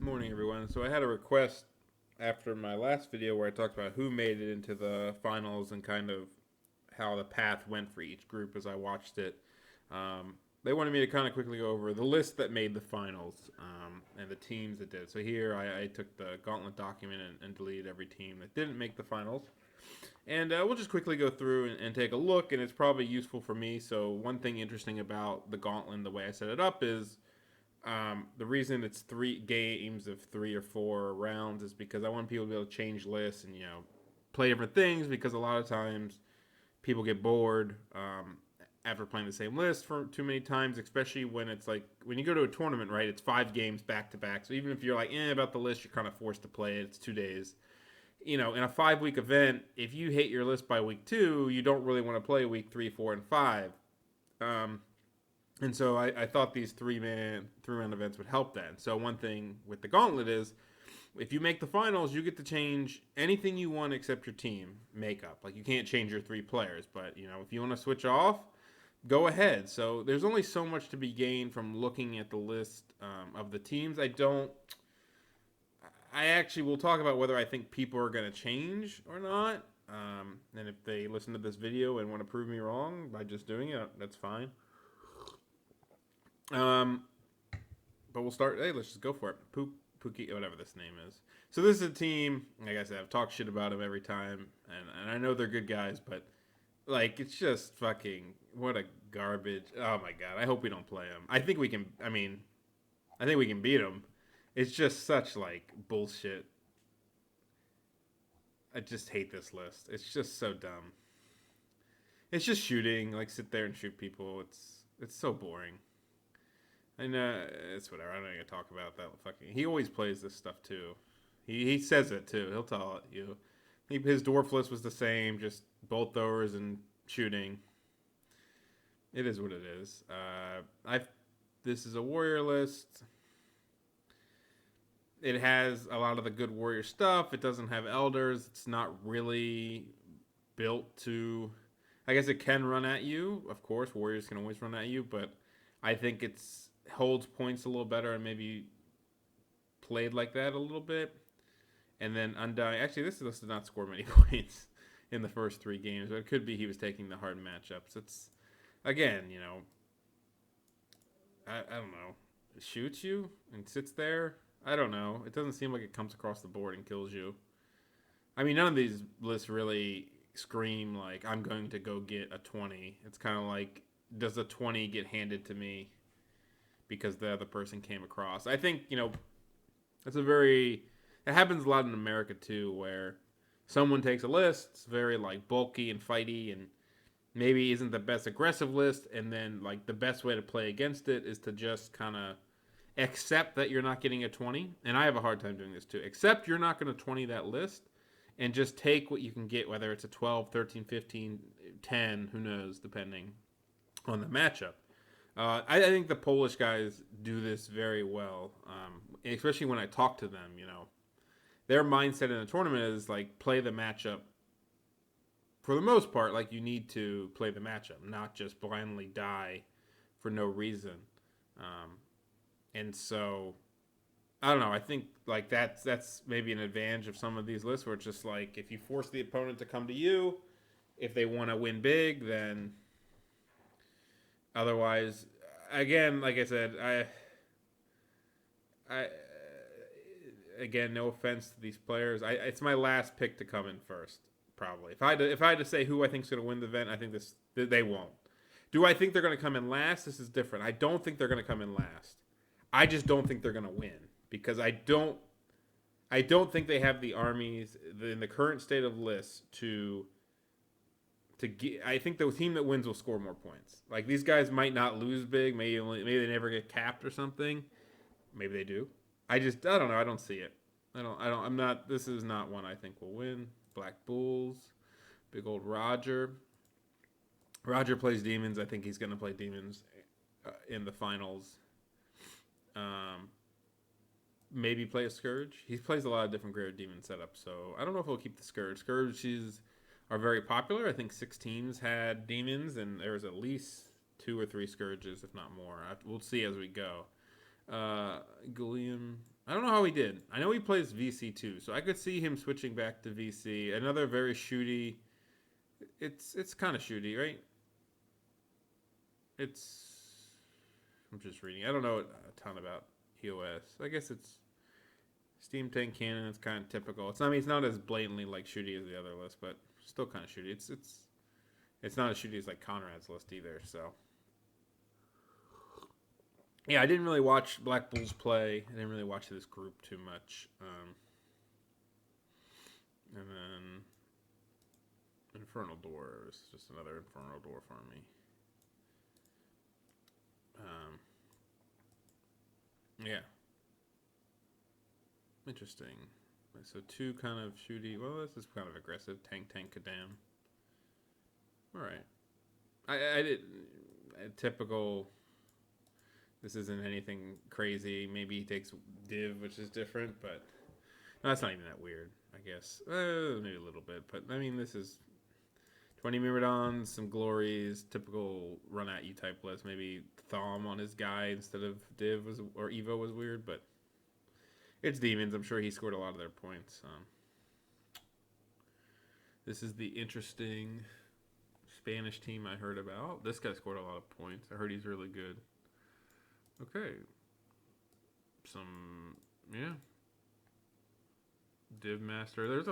morning, everyone. So I had a request after my last video where I talked about who made it into the finals and kind of how the path went for each group as I watched it. They wanted me to kind of quickly go over the list that made the finals and the teams that did. So here I took the Gauntlet document and deleted every team that didn't make the finals. And we'll just quickly go through and take a look, and it's probably useful for me. So one thing interesting about the Gauntlet, the way I set it up, is the reason it's 3 games of 3 or 4 rounds is because I want people to be able to change lists and play different things, because a lot of times people get bored after playing the same list for too many times, especially when it's like when you go to a tournament, right? It's 5 games back to back. So even if you're like about the list, you're kind of forced to play it. It's 2 days. In a 5 week event, if you hate your list by week 2, you don't really want to play week 3, 4, and 5. And so I thought these 3-round events would help that. So one thing with the Gauntlet is, if you make the finals, you get to change anything you want except your team makeup. Like, you can't change your 3 players, but if you want to switch off, go ahead. So there's only so much to be gained from looking at the list of the teams. I actually will talk about whether I think people are going to change or not. And if they listen to this video and want to prove me wrong by just doing it, that's fine. But we'll start. Hey, let's just go for it. Pookie, whatever this name is. So this is a team. Like I said, I've talked shit about them every time, and I know they're good guys, but it's just fucking what a garbage. Oh my god, I hope we don't play them. I think we can. I think we can beat them. It's just such bullshit. I just hate this list. It's just so dumb. It's just shooting. Sit there and shoot people. It's so boring. And it's whatever. I'm not gonna talk about that. He always plays this stuff too. He says it too. He'll tell you. His dwarf list was the same, just bolt throwers and shooting. It is what it is. This is a warrior list. It has a lot of the good warrior stuff. It doesn't have elders. It's not really built to. I guess it can run at you. Of course, warriors can always run at you, but I think it's holds points a little better and maybe played like that a little bit. And then Undying. Actually, this list did not score many points in the first 3 games, but it could be he was taking the hard matchups. It's, again, I don't know. It shoots you and sits there. I don't know. It doesn't seem like it comes across the board and kills you. None of these lists really scream I'm going to go get a 20. It's kind of like, does a 20 get handed to me because the other person came across? I think, it happens a lot in America too, where someone takes a list, it's very bulky and fighty and maybe isn't the best aggressive list, and then the best way to play against it is to just kind of accept that you're not getting a 20. And I have a hard time doing this too. Accept you're not going to 20 that list and just take what you can get, whether it's a 12, 13, 15, 10, who knows, depending on the matchup. I think the Polish guys do this very well, especially when I talk to them. Their mindset in a tournament is play the matchup. For the most part, you need to play the matchup, not just blindly die for no reason. And so, I don't know. I think that's maybe an advantage of some of these lists, where it's just if you force the opponent to come to you, if they want to win big, then. Otherwise, again, like I said, again, no offense to these players. It's my last pick to come in first, probably. If I had to say who I think is going to win the event, I think they won't. Do I think they're going to come in last? This is different. I don't think they're going to come in last. I just don't think they're going to win, because I don't think they have the armies in the current state of lists to get. I think the team that wins will score more points. These guys might not lose big. Maybe they never get capped or something. Maybe they do. I don't know. I don't see it. I'm not. This is not one I think will win. Black Bulls, big old Roger. Roger plays demons. I think he's going to play demons in the finals. Maybe play a Scourge. He plays a lot of different great demon setups, so I don't know if he'll keep the Scourge. Scourges are very popular. I think 6 teams had demons, and there was at least 2 or 3 Scourges, if not more. We'll see as we go. Gilliam, I don't know how he did. I know he plays VC too, so I could see him switching back to VC. Another very shooty. It's kind of shooty, right? It's. I'm just reading. I don't know a ton about EOS. I guess it's Steam Tank Cannon. It's kind of typical. It's not. I mean, it's not as blatantly like shooty as the other list, but still kind of shooty. It's not as shooty as like Conrad's list either. So yeah, I didn't really watch Black Bulls play. I didn't really watch this group too much. And then Infernal Doors, just another Infernal Door for me. Yeah. Interesting. So two kind of shooty. Well, this is kind of aggressive. Tank, Kadam. All right. I did a typical. This isn't anything crazy. Maybe he takes Div, which is different, but no, that's not even that weird. I guess maybe a little bit, but I mean, this is 20 Myrmidons, some glories, typical run at you type list. Maybe Thom on his guy instead of Div or Evo was weird, but it's demons. I'm sure he scored a lot of their points. This is the interesting Spanish team I heard about. This guy scored a lot of points. I heard he's really good. Okay. Div Master. There's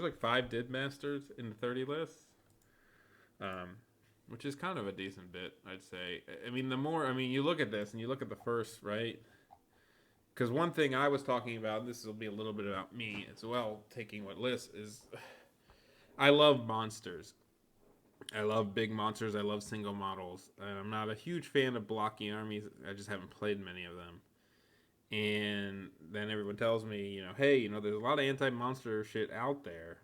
like 5 Div Masters in the 30 list. Which is kind of a decent bit, I'd say. I mean, you look at this and you look at the first, right? Because one thing I was talking about, and this will be a little bit about me as well, taking what list is, I love monsters. I love big monsters. I love single models. And I'm not a huge fan of blocking armies. I just haven't played many of them. And then everyone tells me, hey, there's a lot of anti-monster shit out there.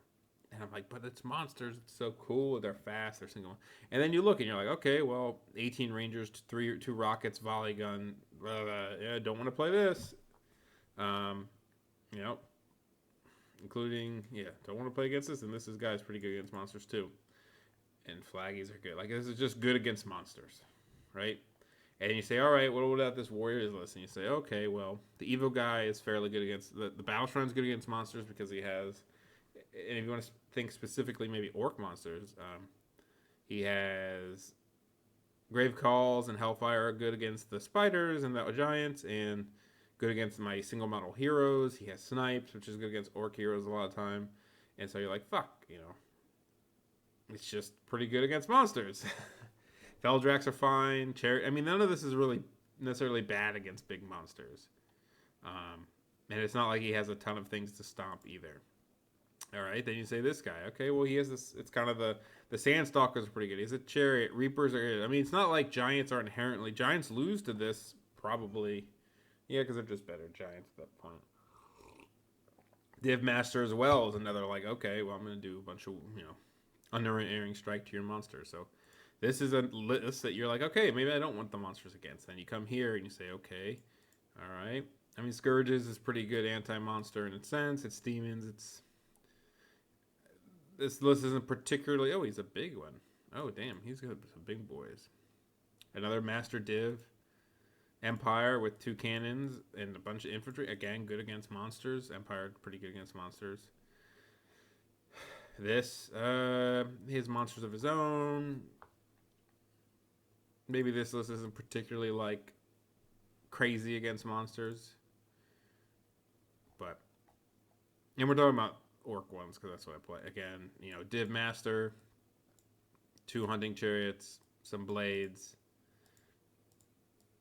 And I'm like, but it's monsters. It's so cool. They're fast. They're single. And then you look and you're like, okay, well, 18 Rangers, 2 rockets, volley gun. Blah, blah, yeah, don't want to play this. Including, don't want to play against this. And this guy's pretty good against monsters too. And flaggies are good. Like, this is just good against monsters, right? And you say, all right, what about this Warriors list? And you say, okay, well, the Evo guy is fairly good against the Battleshrine is good against monsters because he has. And if you want to think specifically, maybe Orc monsters, he has Grave Calls and Hellfire are good against the spiders and the giants, and good against my single model heroes. He has Snipes, which is good against Orc heroes a lot of time. And so you're like, fuck, it's just pretty good against monsters. Feldrax are fine. None of this is really necessarily bad against big monsters. And it's not like he has a ton of things to stomp either. All right, then you say this guy. Okay, well, he has this. It's kind of the Sandstalkers are pretty good. He's a Chariot. Reapers are good. I mean, it's not like Giants are inherently. Giants lose to this, probably. Yeah, because they're just better Giants at that point. Div Master as well is another, like, okay, well, I'm going to do a bunch of, under-airing strike to your monster. So this is a list that you're like, okay, maybe I don't want the monsters against. Then you come here and you say, okay, all right. I mean, Scourges is pretty good anti-monster in a sense. It's demons. This list isn't particularly... Oh, he's a big one. Oh, damn. He's got some big boys. Another Master Div. Empire with 2 cannons and a bunch of infantry. Again, good against monsters. Empire, pretty good against monsters. This, he has monsters of his own. Maybe this list isn't particularly, like, crazy against monsters. But... And we're talking about Orc ones, because that's what I play. Again, Div Master, 2 hunting chariots, some blades.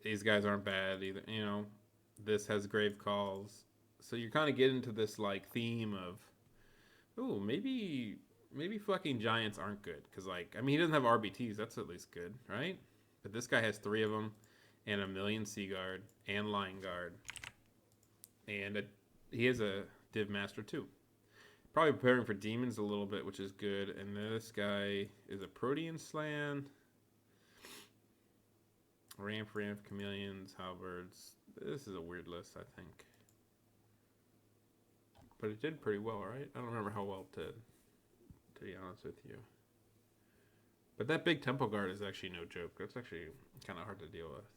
These guys aren't bad either. This has grave calls. So you're kind of getting into this, like, theme of, oh, maybe fucking giants aren't good. Because, like, I mean, he doesn't have RBTs. That's at least good, right? But this guy has 3 of them, and 1,000,000 Sea Guard, and Lion Guard. And he has a Div Master, too. Probably preparing for demons a little bit, which is good. And this guy is a Protean Slan. Ramp, Chameleons, Halberds. This is a weird list, I think. But it did pretty well, right? I don't remember how well it did, to be honest with you. But that big Temple Guard is actually no joke. That's actually kind of hard to deal with.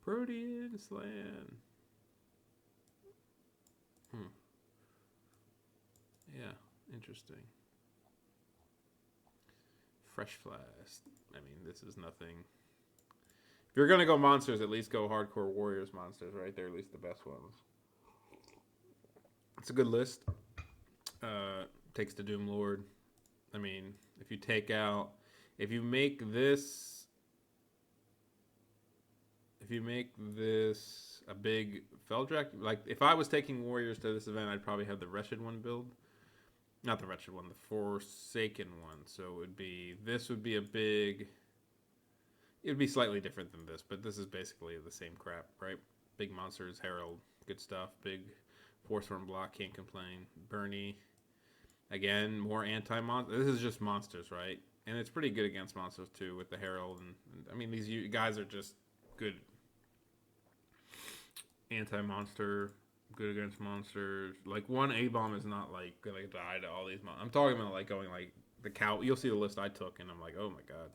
Protean Slan. Hmm. Yeah, interesting. Fresh Flask. I mean, this is nothing. If you're gonna go monsters, at least go hardcore warriors monsters, right? They're at least the best ones. It's a good list. Takes the Doom Lord. I mean, if you take out, if you make this, if you make this a big Feldrak, like if I was taking warriors to this event, I'd probably have the Wretched one build. Not the Wretched one, the Forsaken one. So it would be, this would be a big, it would be slightly different than this, but this is basically the same crap, right? Big monsters, Herald, good stuff. Big Force Worm block, can't complain. Bernie, again, more anti-monster. This is just monsters, right? And it's pretty good against monsters too with the Herald. And I mean, these guys are just good anti-monster, good against monsters. Like one A-bomb is not like gonna die to all these monsters. I'm talking about like going like the cow. You'll see the list I took, and I'm like, oh my god.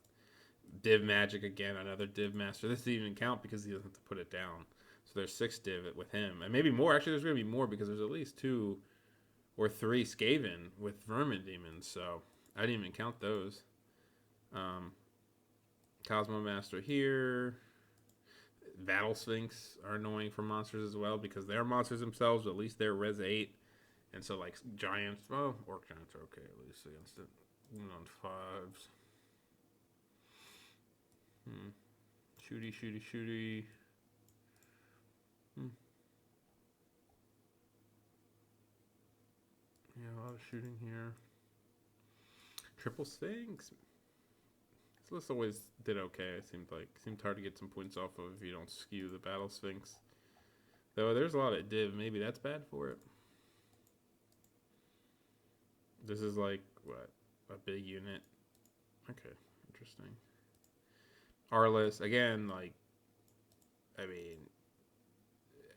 Div Magic again, another Div Master. This doesn't even count because he doesn't have to put it down. So there's 6 Div with him, and maybe more. Actually, there's gonna be more because there's at least 2 or 3 Skaven with Vermin Demons. So I didn't even count those. Cosmo Master here. Battle Sphinx are annoying for monsters as well because they're monsters themselves, but at least they're Res 8. And so, like, Giants, well, Orc Giants are okay at least against it. 1 on 5s. Shooty. Yeah, a lot of shooting here. Triple Sphinx. This list always did okay, it seemed hard to get some points off of if you don't skew the Battle Sphinx. Though there's a lot of div, maybe that's bad for it. This is like, what, a big unit. Okay, interesting. Arliss, again, like, I mean,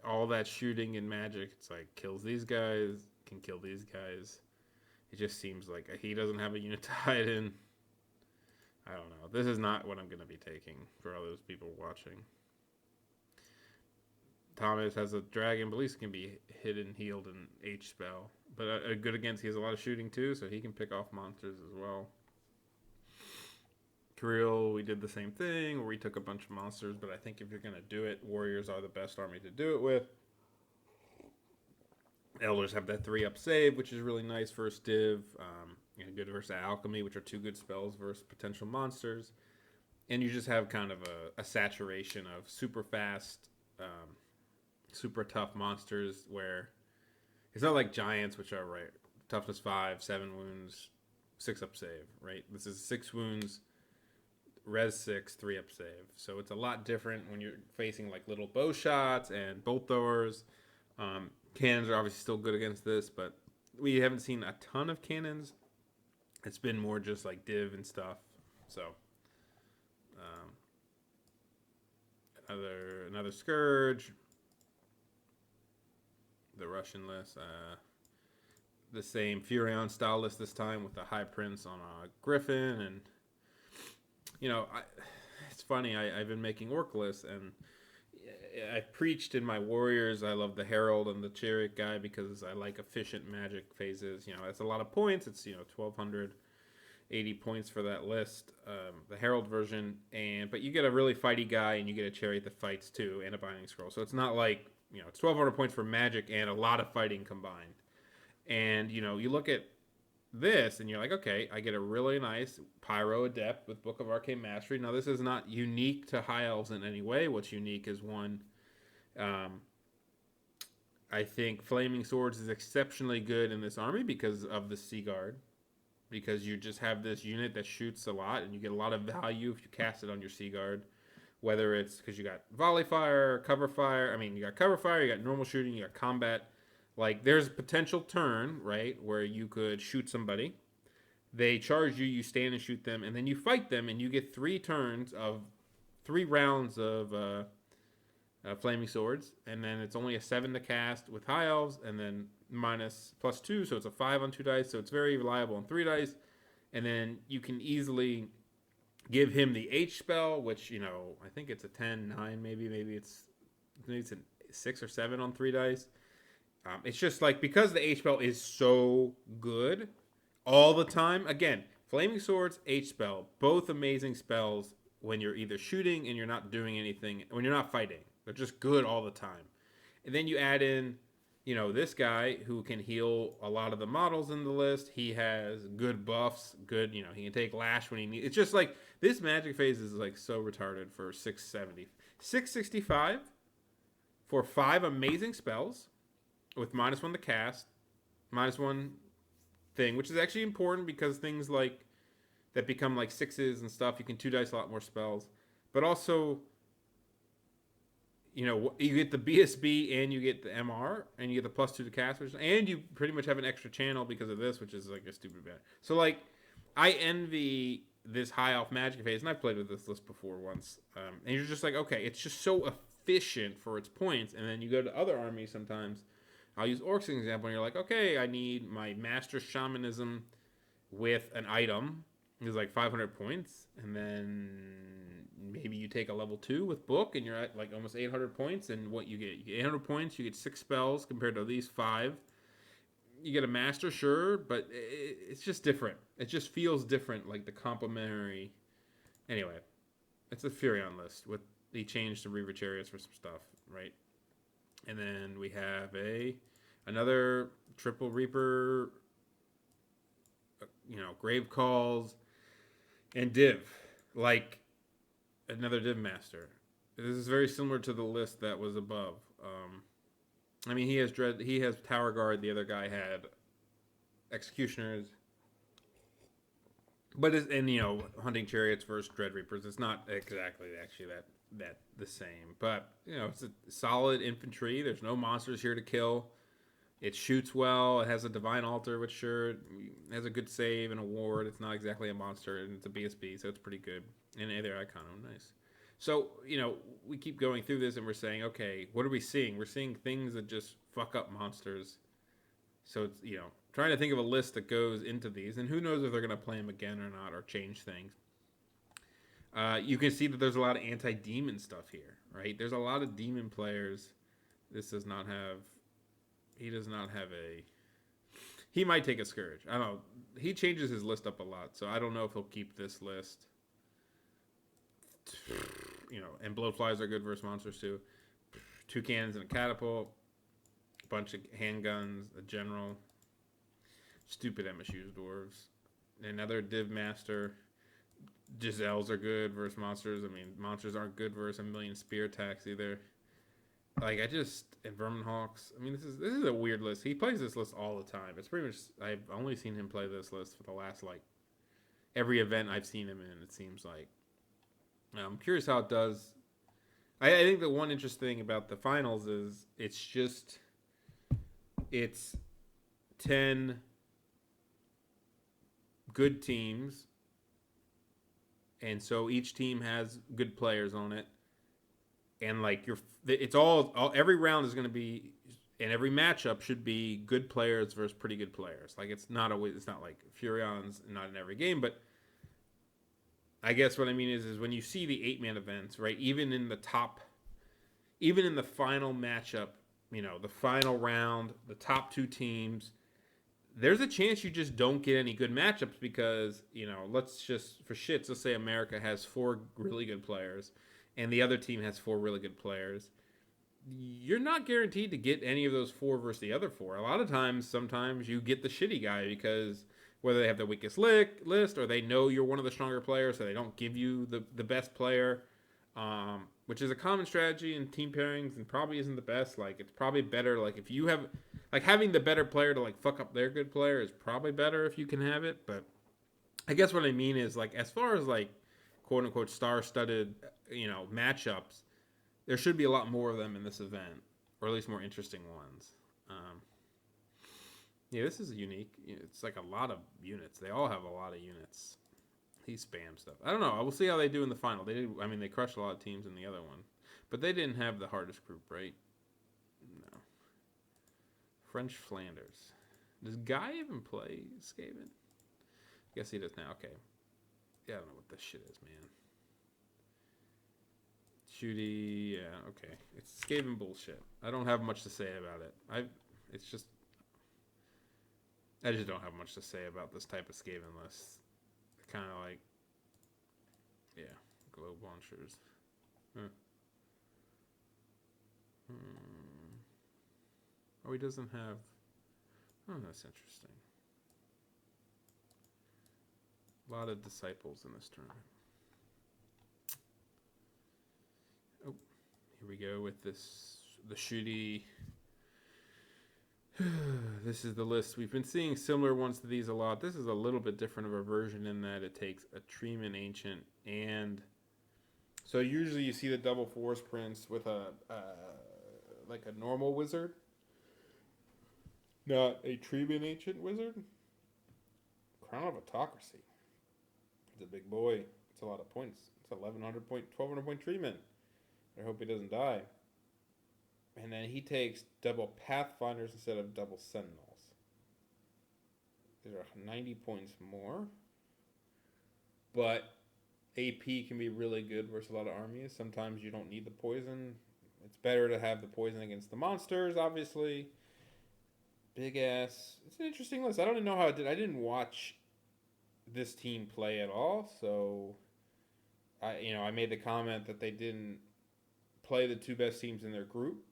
all that shooting and magic, it's like, kills these guys, can kill these guys. It just seems like he doesn't have a unit to hide in. I don't know. This is not what I'm going to be taking for all those people watching. Thomas has a dragon, but at least it can be hidden, healed, and H spell. But good against, he has a lot of shooting too, so he can pick off monsters as well. Kirill, we did the same thing, where we took a bunch of monsters, but I think if you're going to do it, warriors are the best army to do it with. Elders have that 3-up save, which is really nice versus div. Good versus alchemy, which are 2 good spells versus potential monsters. And you just have kind of a saturation of super fast, super tough monsters where it's not like giants, which are right toughness 5, 7 wounds, 6-up save, right? This is 6 wounds, res 6, 3-up save. So it's a lot different when you're facing like little bow shots and bolt throwers. Cannons are obviously still good against this, but we haven't seen a ton of cannons. It's been more just like div and stuff. So another Scourge. The Russian list. The same Furion style list this time with the High Prince on a Griffin. And, it's funny. I've been making Orc lists, and I preached in my Warriors. I love the Herald and the Chariot guy because I like efficient magic phases. It's a lot of points. It's 1,280 points for that list. The Herald version, but you get a really fighty guy and you get a Chariot that fights too, and a Binding Scroll. So it's not like it's 1,200 points for magic and a lot of fighting combined. And you look at this and you're like, okay, I get a really nice Pyro Adept with Book of Arcane Mastery. Now this is not unique to High Elves in any way. What's unique is one, I think Flaming Swords is exceptionally good in this army because of the Sea Guard. Because you just have this unit that shoots a lot and you get a lot of value if you cast it on your Sea Guard. Whether it's because you got volley fire, cover fire. I mean, you got cover fire, you got normal shooting, you got combat. Like, there's a potential turn, right, where you could shoot somebody. They charge you, you stand and shoot them, and then you fight them, and you get 3 turns of 3 rounds of Flaming Swords, and then it's only a 7 to cast with High Elves, and then +2, so it's a 5 on 2 dice, so it's very reliable on 3 dice, and then you can easily give him the H spell, which, I think it's a 10, 9, maybe it's a 6 or 7 on 3 dice. It's just like because the H spell is so good all the time. Again, Flaming Swords, H spell, both amazing spells when you're either shooting and you're not doing anything, when you're not fighting. They're just good all the time. And then you add in, this guy who can heal a lot of the models in the list. He has good buffs, good, he can take Lash when he needs. It's just like this Magic phase is like so retarded for 670. 665 for 5 amazing spells with -1 to cast, -1 thing, which is actually important because things like that become like 6s and stuff, you can 2 dice a lot more spells. But also, you get the BSB and you get the MR and you get the +2 to cast, and you pretty much have an extra channel because of this, which is like a stupid bad. So like, I envy this high off Magic phase, and I've played with this list before once. And you're just like, okay, it's just so efficient for its points, and then you go to other armies sometimes. I'll use Orcs as an example, and you're like, okay, I need my Master Shamanism with an item. It's like 500 points, and then maybe you take a level 2 with Book, and you're at like almost 800 points, and what you get 800 points, you get 6 spells compared to these 5. You get a Master, sure, but it's just different. It just feels different, like the complementary. Anyway, it's a Furion list with he changed to Reaver Chariots for some stuff, right? And then we have another triple Reaper, Grave Calls, and Div, like another Div Master. This is very similar to the list that was above. I mean, he has Tower Guard. The other guy had Executioners, but Hunting Chariots versus Dread Reapers. It's not exactly actually that the same, but it's a solid infantry. There's no monsters here to kill. It shoots well. It has a Divine Altar, which sure has a good save and a ward. It's not exactly a monster, and it's a BSB, so it's pretty good. And either icon, nice. So we keep going through this, and we're saying, okay, what are we seeing? We're seeing things that just fuck up monsters. So it's trying to think of a list that goes into these, and who knows if they're going to play them again or not, or change things. You can see that there's a lot of anti-demon stuff here, right? There's a lot of demon players. This does not have. He does not have a. He might take a Scourge. I don't know. He changes his list up a lot, so I don't know if he'll keep this list. And Blowflies are good versus monsters too. 2 cannons and a catapult. A bunch of handguns. A general. Stupid MSU's dwarves. Another Div Master. Giselles are good versus monsters. I mean, monsters aren't good versus a million spear attacks either. Like, and Vermin Hawks. I mean, this is a weird list. He plays this list all the time. It's pretty much, I've only seen him play this list for the last, every event I've seen him in, it seems like. I'm curious how it does. I think the one interesting thing about the finals is it's 10 good teams, and so each team has good players on it. And it's all every round is going to be, and every matchup should be good players versus pretty good players. Like it's not like Furion's not in every game, but I guess what I mean is when you see the 8-man events, right? Even in the final matchup, the final round, the top 2 teams, there's a chance you just don't get any good matchups because let's just for shits, let's say America has 4 really good players. And the other team has 4 really good players. You're not guaranteed to get any of those 4 versus the other 4. A lot of times, sometimes you get the shitty guy because whether they have the weakest list or they know you're one of the stronger players, so they don't give you the best player, which is a common strategy in team pairings and probably isn't the best. Like, it's probably better, if you have, having the better player to, fuck up their good player is probably better if you can have it. But I guess what I mean is, as far as, quote-unquote star-studded matchups, there should be a lot more of them in this event, or at least more interesting ones. This is unique. It's a lot of units. They all have a lot of units. He spams stuff. I don't know. We'll see how they do in the final. They crushed a lot of teams in the other one, but they didn't have the hardest group, right? No. French Flanders. Does Guy even play Skaven? Guess he does now. Okay. Yeah, I don't know what this shit is, man. Shooty, yeah, okay. It's Skaven bullshit. I don't have much to say about it. It's just I just don't have much to say about this type of Skaven list. Kind of like, yeah, globe launchers. Huh. Oh, he doesn't have. Oh, that's interesting. A lot of disciples in this tournament. Oh, here we go with this. The shooty. This is the list. We've been seeing similar ones to these a lot. This is a little bit different of a version in that it takes a Treeman Ancient and so usually you see the double Forest Prince with a like a normal wizard, not a Treeman Ancient wizard. Crown of Autocracy. It's a big boy. It's a lot of points. It's 1100 point, 1200 point Treeman. I hope he doesn't die. And then he takes double Pathfinders instead of double Sentinels. These are 90 points more. But AP can be really good versus a lot of armies. Sometimes you don't need the poison. It's better to have the poison against the monsters, obviously. Big ass. It's an interesting list. I don't even know how it did. I didn't watch this team play at all. So, I made the comment that they didn't play the two best teams in their group.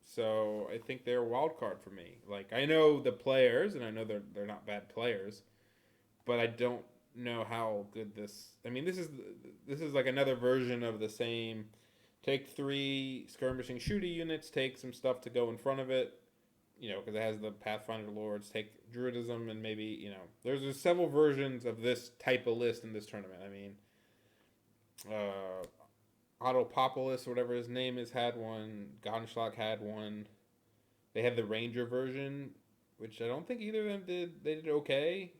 So I think they're a wild card for me. Like, I know the players, and I know they're not bad players, but I don't know how good this. I mean, this is like another version of the same. Take 3 skirmishing shooty units, take some stuff to go in front of it, because it has the Pathfinder Lords. Take Druidism, and maybe there's several versions of this type of list in this tournament. I mean, Autopopolis, whatever his name is, had one. Gonschlock had one. They had the Ranger version, which I don't think either of them did. They did okay.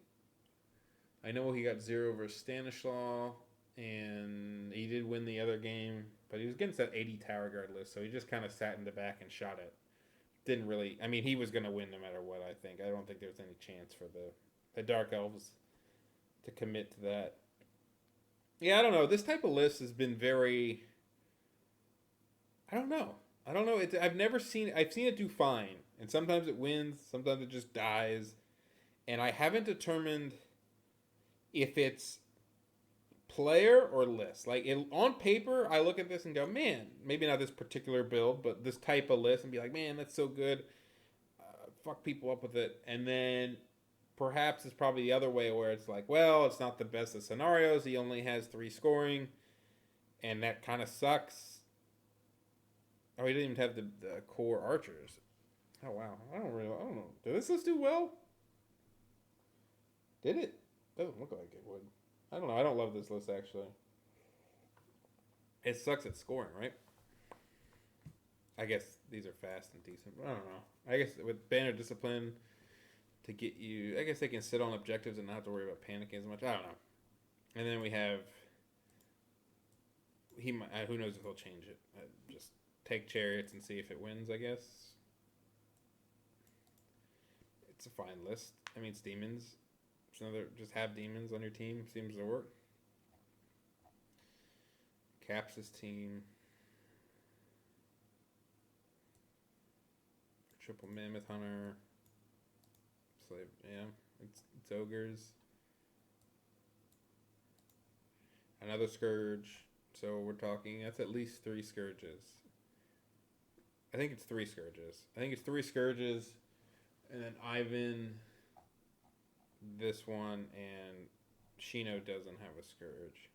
I know he got 0 versus Stanislaw, and he did win the other game, but he was against that 80 Tower Guard list, so he just kind of sat in the back and shot it. Didn't really. I mean, he was going to win no matter what, I think. I don't think there's any chance for the Dark Elves to commit to that. Yeah, I don't know. This type of list has been very. I don't know. I've never seen. I've seen it do fine, and sometimes it wins. Sometimes it just dies, and I haven't determined if it's player or list. Like on paper, I look at this and go, man, maybe not this particular build, but this type of list, and be like, man, that's so good. Fuck people up with it, and then. Perhaps it's probably the other way where it's like, well, it's not the best of scenarios. He only has 3 scoring, and that kind of sucks. Oh, he didn't even have the core archers. Oh, wow. I don't know. Did this list do well? Did it? Doesn't look like it would. I don't know. I don't love this list, actually. It sucks at scoring, right? I guess these are fast and decent. I don't know. I guess with Banner Discipline... to get you, I guess they can sit on objectives and not have to worry about panicking as much. I don't know. And then we have, who knows if he'll change it. Just take Chariots and see if it wins, I guess. It's a fine list. I mean, it's demons. Just have demons on your team. Seems to work. Caps' team. Triple Mammoth Hunter. Slave, yeah, it's ogres. Another scourge. So we're talking. That's at least 3 scourges. I think it's 3 scourges. And then Ivan. This one and Shino doesn't have a scourge.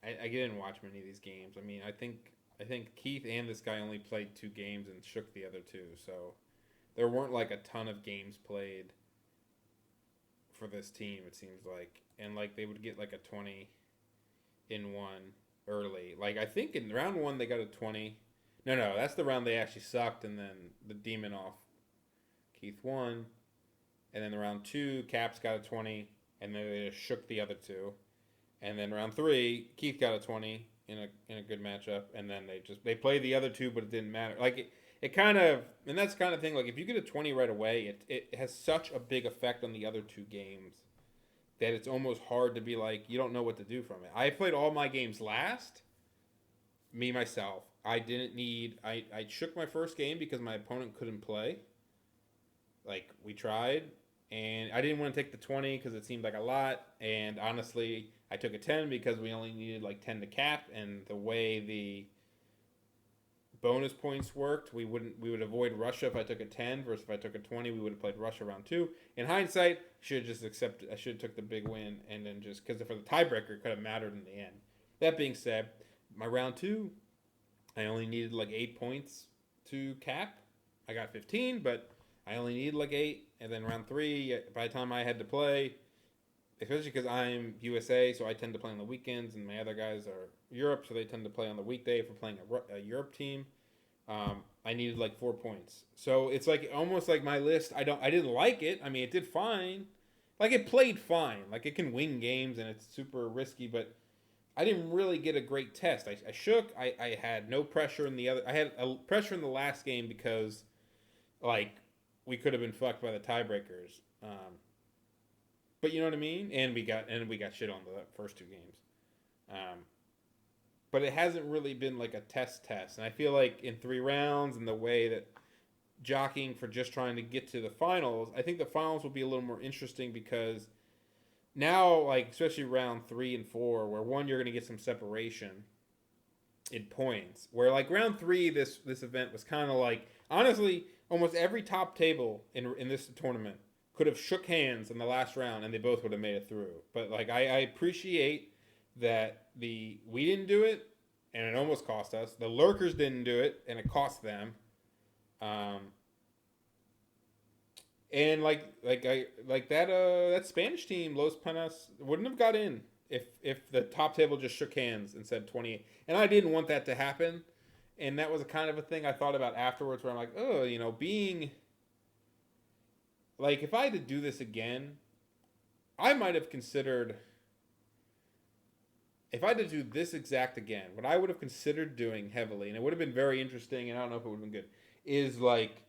I didn't watch many of these games. I mean, I think Keith and this guy only played 2 games and shook the other 2. So. There weren't like a ton of games played for this team, it seems like. And like they would get like a 20 in 1 early. Like I think in round 1 they got a 20. No, that's the round they actually sucked, and then the demon off Keith won. And then round 2, Caps got a 20, and then they just shook the other 2. And then round 3, Keith got a 20 in a good matchup, and then they played the other 2, but it didn't matter. Like it kind of, and that's the kind of thing, like, if you get a 20 right away, it has such a big effect on the other 2 games that it's almost hard to be like, you don't know what to do from it. I played all my games last, myself. I didn't need. I shook my first game because my opponent couldn't play. Like we tried, and I didn't want to take the 20 because it seemed like a lot. And honestly, I took a 10 because we only needed like 10 to cap, and the way the bonus points worked, we would avoid Russia if I took a 10 versus if I took a 20, we would have played Russia round 2. In hindsight, should have just accepted. I should have took the big win and then just because for the tiebreaker it could have mattered in the end. That being said, my round 2, I only needed like 8 points to cap. I got 15, but I only needed like 8. And then round 3, by the time I had to play, especially because I'm USA, so I tend to play on the weekends, and my other guys are Europe, so they tend to play on the weekday for playing a Europe team. I needed like 4 points, so it's like almost like my list. I didn't like it. I mean, it did fine, like it played fine, like it can win games, and it's super risky, but I didn't really get a great test. I shook. I had no pressure in the other. I had a pressure in the last game because, like, we could have been fucked by the tiebreakers. But you know what I mean. And we got shit on the first 2 games. But it hasn't really been like a test. And I feel like in 3 rounds and the way that jockeying for just trying to get to the finals, I think the finals will be a little more interesting because now, like especially round 3 and 4, where one you're going to get some separation in points. Where like round 3, this event was kind of like honestly almost every top table in this tournament could have shook hands in the last round and they both would have made it through. But like I appreciate that we didn't do it and it almost cost us. The lurkers didn't do it and it cost them. And that Spanish team, Los Panas, wouldn't have got in if the top table just shook hands and said 28. And I didn't want that to happen. And that was a kind of a thing I thought about afterwards where I'm like, oh, being like if I had to do this again, I might have considered if I had to do this exact again, what I would have considered doing heavily, and it would have been very interesting, and I don't know if it would have been good, is like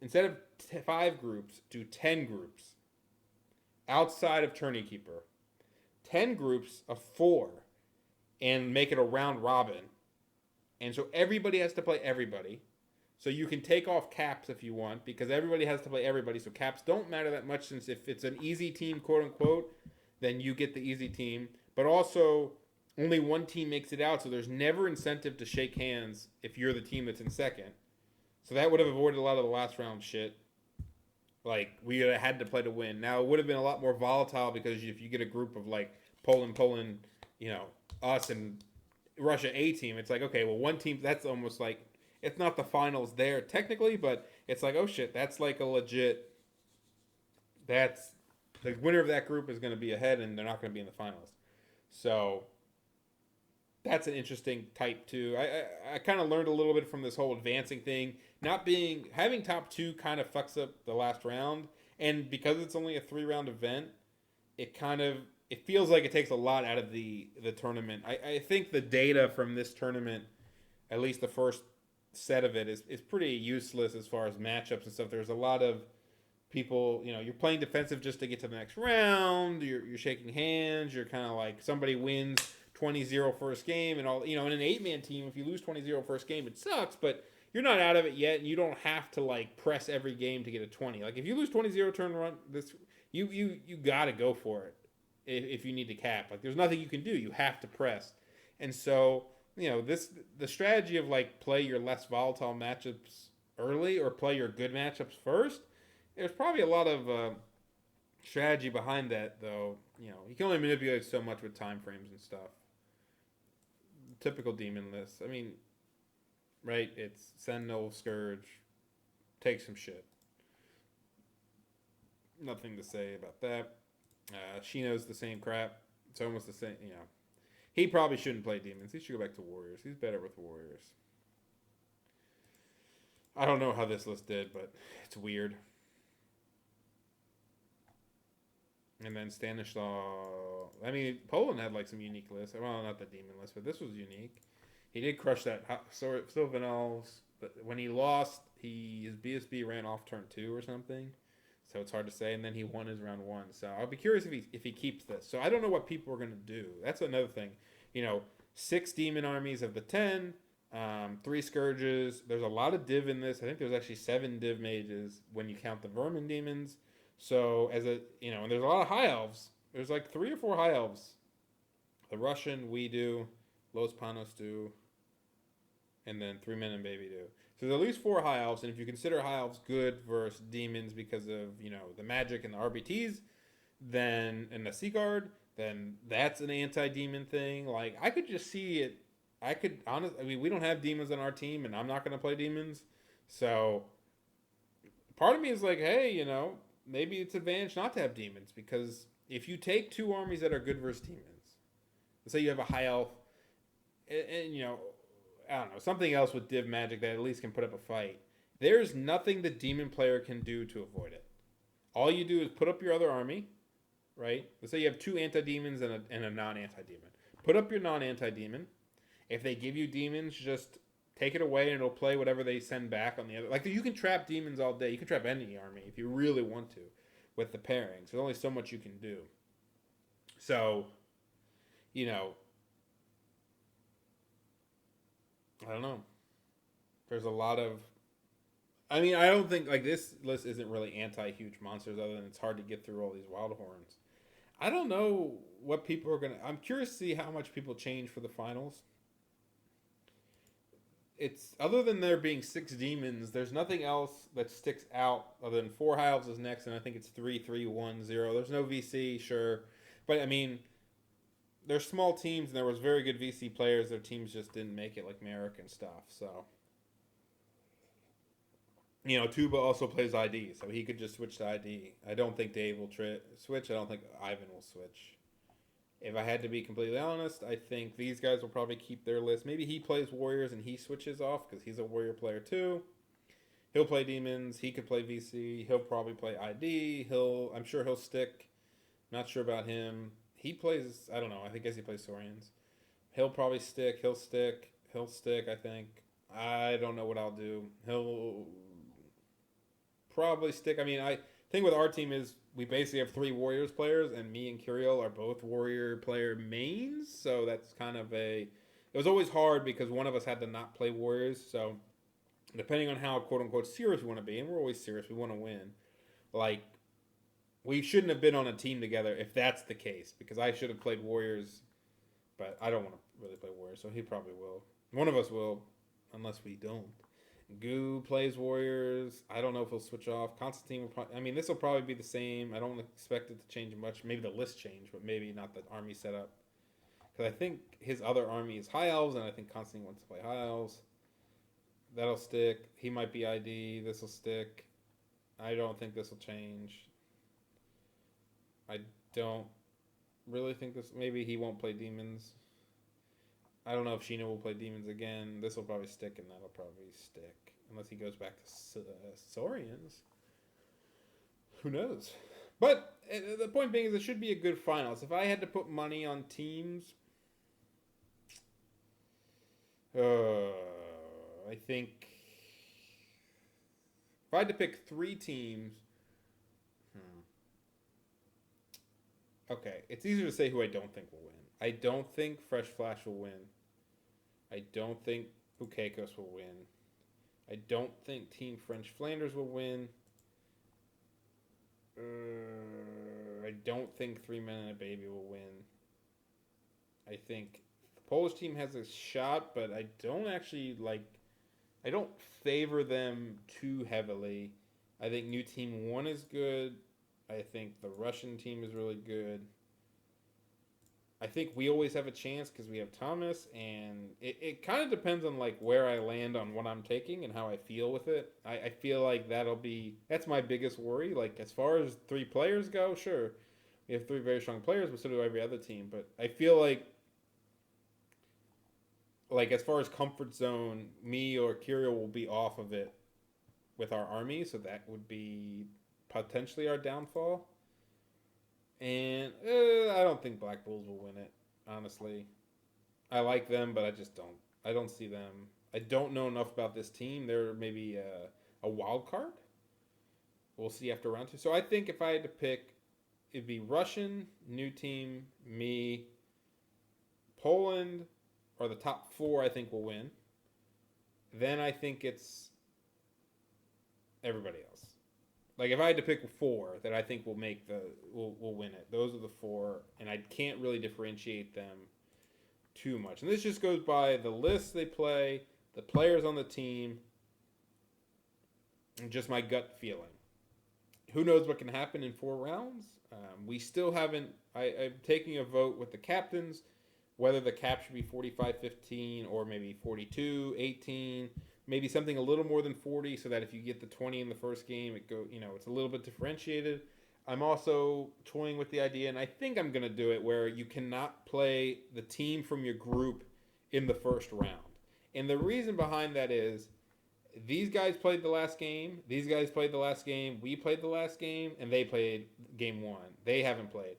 instead of 5 groups, do 10 groups outside of Tourney Keeper, 10 groups of 4, and make it a round robin, and so everybody has to play everybody. So you can take off caps if you want, because everybody has to play everybody. So caps don't matter that much, since if it's an easy team, quote unquote, then you get the easy team. But also, only one team makes it out, so there's never incentive to shake hands if you're the team that's in second. So that would have avoided a lot of the last round shit. Like, we had to play to win. Now, it would have been a lot more volatile, because if you get a group of, like, Poland, us and Russia A team, it's like, okay, well, one team, that's almost like, it's not the finals there technically, but it's like, oh shit, that's like a legit, that's, the winner of that group is going to be ahead and they're not going to be in the finals. So, that's an interesting type too. I kind of learned a little bit from this whole advancing thing. Having top 2 kind of fucks up the last round. And because it's only a 3-round event, it feels like it takes a lot out of the tournament. I think the data from this tournament, at least the first set of it, is pretty useless as far as matchups and stuff. There's a lot of people, you're playing defensive just to get to the next round. You're shaking hands. You're kind of like somebody wins 20-0 first game and all. In an 8-man team, if you lose 20-0 first game, it sucks, but you're not out of it yet, and you don't have to like press every game to get a 20. Like if you lose 20-0 turn run, you got to go for it if you need to cap. Like there's nothing you can do. You have to press. And so, the strategy of like play your less volatile matchups early or play your good matchups first, there's probably a lot of strategy behind that, though. You can only manipulate so much with time frames and stuff. Typical demon list. I mean, right? It's Sentinel, Scourge, take some shit. Nothing to say about that. Shino's the same crap. It's almost the same, He probably shouldn't play demons. He should go back to warriors. He's better with warriors. I don't know how this list did, but it's weird. And then Stanislaw. I mean, Poland had like some unique lists. Well, not the demon list, but this was unique. He did crush that Sylvanels, but when he lost, his BSB ran off turn 2 or something. So it's hard to say. And then he won his round 1. So I'll be curious if he keeps this. So I don't know what people are going to do. That's another thing. 6 demon armies of the 10, 3 scourges. There's a lot of div in this. I think there's actually 7 div mages when you count the vermin demons. So as a and there's a lot of high elves. There's like 3 or 4 high elves. The Russian we do, Los Panos do, and then 3 Men and Baby do. So there's at least 4 high elves, and if you consider high elves good versus demons because of the magic and the RBTs, then and the Sea Guard, then that's an anti-demon thing. Like I could just see it. I could honestly. I mean, we don't have demons on our team, and I'm not going to play demons. So part of me is like, hey, maybe it's advantage not to have demons because if you take 2 armies that are good versus demons, let's say you have a high elf, and I don't know, something else with div magic that at least can put up a fight. There's nothing the demon player can do to avoid it. All you do is put up your other army, right? Let's say you have 2 anti-demons and a non-anti-demon. Put up your non-anti-demon. If they give you demons, just take it away and it'll play whatever they send back on the other. Like, you can trap demons all day. You can trap any army if you really want to with the pairings. There's only so much you can do. So, I don't know. There's a lot of... I mean, I don't think, like, this list isn't really anti-huge monsters other than it's hard to get through all these wild horns. I don't know what people are going to... I'm curious to see how much people change for the finals. It's... Other than there being 6 demons, there's nothing else that sticks out other than 4 high elves is next, and I think it's 3-3-1-0. There's no VC, sure. But, I mean... They're small teams, and there was very good VC players. Their teams just didn't make it, like Merrick and stuff. So, Tuba also plays ID, so he could just switch to ID. I don't think Dave will switch. I don't think Ivan will switch. If I had to be completely honest, I think these guys will probably keep their list. Maybe he plays Warriors and he switches off because he's a Warrior player too. He'll play Demons. He could play VC. He'll probably play ID. I'm sure he'll stick. Not sure about him. He plays, I don't know, I guess he plays Saurians. He'll probably stick, I think. I don't know what I'll do. He'll probably stick. I mean, thing with our team is we basically have 3 Warriors players, and me and Kirill are both Warrior player mains, so that's kind of it was always hard because one of us had to not play Warriors, so depending on how quote-unquote serious we want to be, and we're always serious, we want to win, like, we shouldn't have been on a team together if that's the case, because I should have played Warriors, but I don't want to really play Warriors, so he probably will. One of us will, unless we don't. Goo plays Warriors. I don't know if he'll switch off. Constantine will probably... this will probably be the same. I don't expect it to change much. Maybe the list change, but maybe not the army setup. Because I think his other army is High Elves, and I think Constantine wants to play High Elves. That'll stick. He might be ID. This will stick. I don't think this will change. I don't really think this... Maybe he won't play Demons. I don't know if Sheena will play Demons again. This will probably stick, and that'll probably stick. Unless he goes back to Saurians. Who knows? But the point being is it should be a good finals. If I had to put money on teams... I think... If I had to pick 3 teams... Okay, it's easier to say who I don't think will win. I don't think Fresh Flash will win. I don't think Bukakos will win. I don't think Team French Flanders will win. I don't think 3 Men and a Baby will win. I think the Polish team has a shot, but I don't actually I don't favor them too heavily. I think New Team 1 is good. I think the Russian team is really good. I think we always have a chance because we have Thomas, and it kind of depends on where I land on what I'm taking and how I feel with it. I feel like that's my biggest worry. As far as 3 players go, sure, we have 3 very strong players, but so do every other team. But I feel like as far as comfort zone, me or Kirill will be off of it with our army, so that would be potentially our downfall. And I don't think Black Bulls will win it, honestly. I like them, but I don't see them. I don't know enough about this team. They're maybe a wild card. We'll see after round 2. So I think if I had to pick, it'd be Russian, New Team, me, Poland, or the top 4 I think will win. Then I think it's everybody else. Like if I had to pick 4 that I think will win it, those are the 4, and I can't really differentiate them too much. And this just goes by the lists they play, the players on the team, and just my gut feeling. Who knows what can happen in 4 rounds? We still haven't. I'm taking a vote with the captains whether the cap should be 45-15 or maybe 42-18, maybe something a little more than 40, so that if you get the 20 in the first game, it's a little bit differentiated. I'm also toying with the idea, and I think I'm going to do it, where you cannot play the team from your group in the first round. And the reason behind that is these guys played the last game, these guys played the last game, we played the last game, and they played game 1. They haven't played.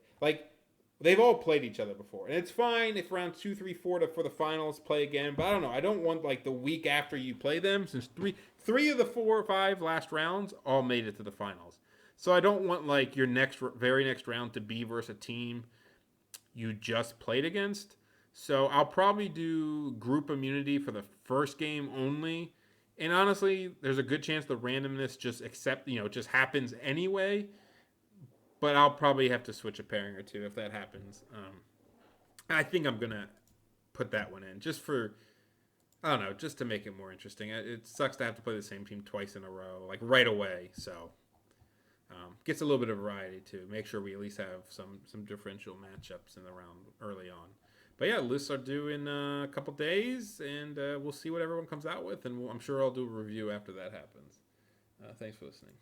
They've all played each other before. And it's fine if round 2, 3, 4 for the finals play again. But I don't know. I don't want the week after you play them, since three of the 4 or 5 last rounds all made it to the finals. So I don't want your very next round to be versus a team you just played against. So I'll probably do group immunity for the first game only. And honestly, there's a good chance the randomness just happens anyway. But I'll probably have to switch a pairing or 2 if that happens. I think I'm going to put that one in just to make it more interesting. It sucks to have to play the same team twice in a row, right away. So gets a little bit of variety too. Make sure we at least have some differential matchups in the round early on. But yeah, lists are due in a couple days, and we'll see what everyone comes out with. And I'm sure I'll do a review after that happens. Thanks for listening.